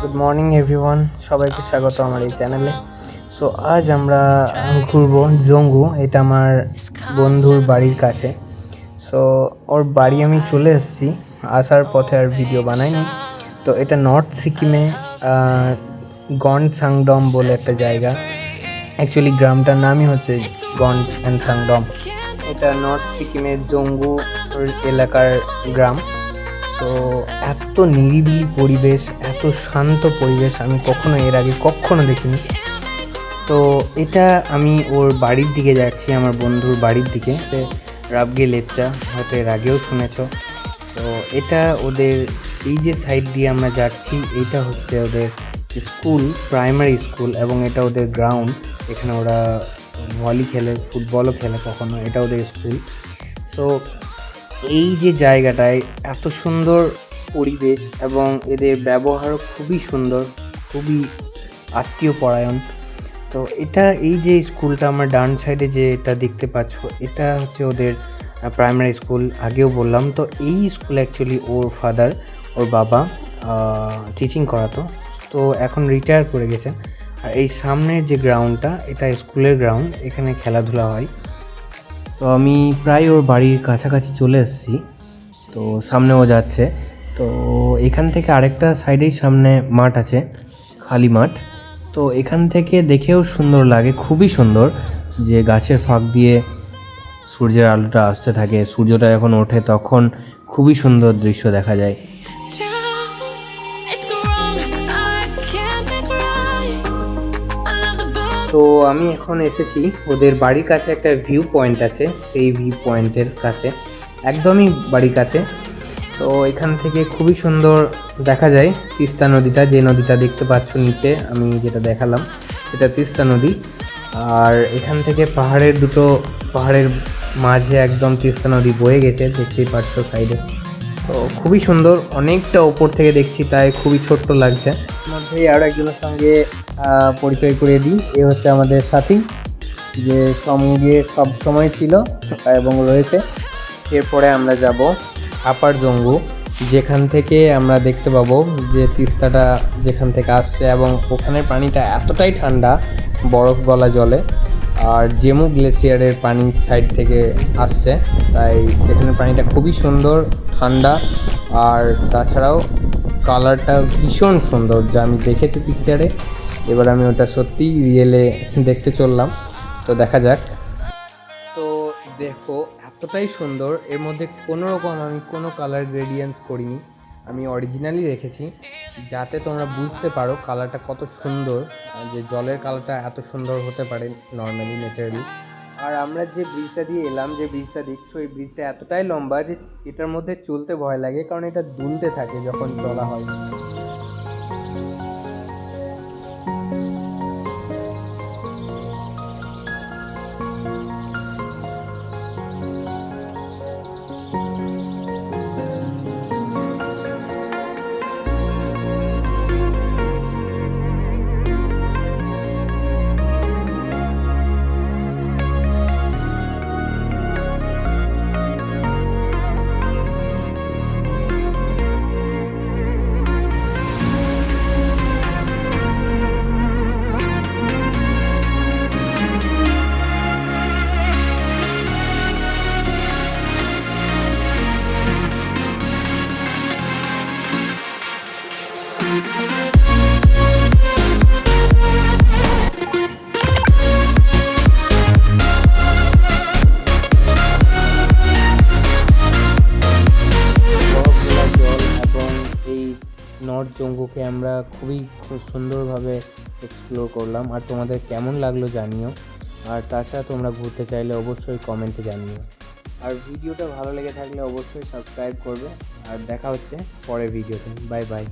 Good morning everyone, সবাইকে স্বাগত আমার এই চ্যানেলে। সো আজ আমরা ঘুরবো জঙ্গু। এটা আমার বন্ধুর বাড়ির কাছে। সো ওর বাড়ি আমি চলে এসেছি, আসার পথে আর ভিডিও বানাইনি। তো এটা নর্থ সিকিমে গন সাংডম বলে একটা জায়গা। অ্যাকচুয়ালি গ্রামটার নামই হচ্ছে গন অ্যান্ড সাংডম। এটা নর্থ সিকিমের জঙ্গু এলাকার গ্রাম। তো এত নিরিবিলি পরিবেশ, এত শান্ত পরিবেশ আমি এর আগে কখনো দেখিনি। তো এটা আমি ওর বাড়ির দিকে যাচ্ছি, আমার বন্ধুর বাড়ির দিকে। রাবগে লেপচা, হয়তো এর আগেও শুনেছ। তো এটা ওদের এই যে সাইড দিয়ে আমরা যাচ্ছি, এটা হচ্ছে ওদের স্কুল, প্রাইমারি স্কুল, এবং এটা ওদের গ্রাউন্ড। এখানে ওরা ভলি খেলে, ফুটবলও খেলে কখনো। এটা ওদের স্কুল। সো এই যে জায়গাটায় এত সুন্দর পরিবেশ এবং এদের ব্যবহারও খুবই সুন্দর, খুবই আত্মীয় পরায়ণ। তো এটা এই যে স্কুলটা আমার ডান সাইডে যে এটা দেখতে পাচ্ছ, এটা হচ্ছে ওদের প্রাইমারি স্কুল। আগেও বললাম। তো এই স্কুলে অ্যাকচুয়ালি ওর বাবা টিচিং করাতো। তো এখন রিটায়ার করে গেছেন। আর এই সামনের যে গ্রাউন্ডটা, এটা স্কুলের গ্রাউন্ড, এখানে খেলাধুলা হয়। তো আমি প্রায় ওর বাড়ির কাছাকাছি চলে এসেছি। তো সামনেও যাচ্ছে। তো এখান থেকে আরেকটা সাইডেই সামনে মাঠ আছে, খালি মাঠ। তো এখান থেকে দেখেও সুন্দর লাগে, খুবই সুন্দর, যে গাছের ফাঁক দিয়ে সূর্যের আলোটা আসতে থাকে। সূর্যটা যখন ওঠে তখন খুবই সুন্দর দৃশ্য দেখা যায়। তো আমি এখন এসেছি ওদের বাড়ির কাছে, একটা ভিউ পয়েন্ট আছে, সেই ভিউ পয়েন্টের কাছে, একদমই বাড়ির কাছে। তো এখান থেকে খুবই সুন্দর দেখা যায় তিস্তা নদীটা, যে নদীটা দেখতে পাচ্ছ নিচে আমি যেটা দেখালাম, সেটা তিস্তা নদী। আর এখান থেকে পাহাড়ের মাঝে একদম তিস্তা নদী বয়ে গেছে, দেখতেই পাচ্ছ সাইডে। তো খুবই সুন্দর, অনেকটা ওপর থেকে দেখছি, তাই খুবই ছোট্ট লাগছে। মধ্যেই আরও একজনের সঙ্গে পরিচয় করিয়ে দিই। এ হচ্ছে আমাদের সাথী, যে সঙ্গে সব সময় ছিল এবং রয়েছে। এরপরে আমরা যাব আপার জঙ্গু, যেখান থেকে আমরা দেখতে পাবো যে তিস্তাটা যেখান থেকে আসছে, এবং ওখানের পানিটা এতটাই ঠান্ডা, বরফ গলা জলে। আর জেমু গ্লেসিয়ারের পানি সাইড থেকে আসছে, তাই সেখানে পানিটা খুবই সুন্দর, ঠান্ডা। আর তাছাড়াও কালারটা ভীষণ সুন্দর, যা আমি দেখেছি পিকচারে। এবার আমি ওটা সত্যিই রিয়েলে দেখতে চললাম। তো দেখা যাক। তো দেখো, এতটাই সুন্দর, এর মধ্যে কোনো রকম আমি কোনো কালার গ্রেডিয়েন্টস করিনি, আমি অরিজিনালি রেখেছি, যাতে তোমরা বুঝতে পারো কালারটা কত সুন্দর, যে জলের কালারটা এত সুন্দর হতে পারে নর্মালি, ন্যাচারালি। আর আমরা যে ব্রিজটা দিয়ে এলাম, যে ব্রিজটা দেখছো, এই ব্রিজটা এতটাই লম্বা যে এটার মধ্যে চলতে ভয় লাগে, কারণ এটা দুলতে থাকে যখন চলা হয়। নর্থ জঙ্গুকে আমরা খুব সুন্দরভাবে এক্সপ্লোর করলাম। আর তোমাদের কেমন লাগলো জানিও। আর তাছাড়া তোমরা ঘুরতে চাইলে অবশ্যই কমেন্টে জানিও। আর ভিডিওটা ভালো লেগে থাকলে অবশ্যই সাবস্ক্রাইব করবে। আর দেখা হচ্ছে পরের ভিডিওতে। Bye bye.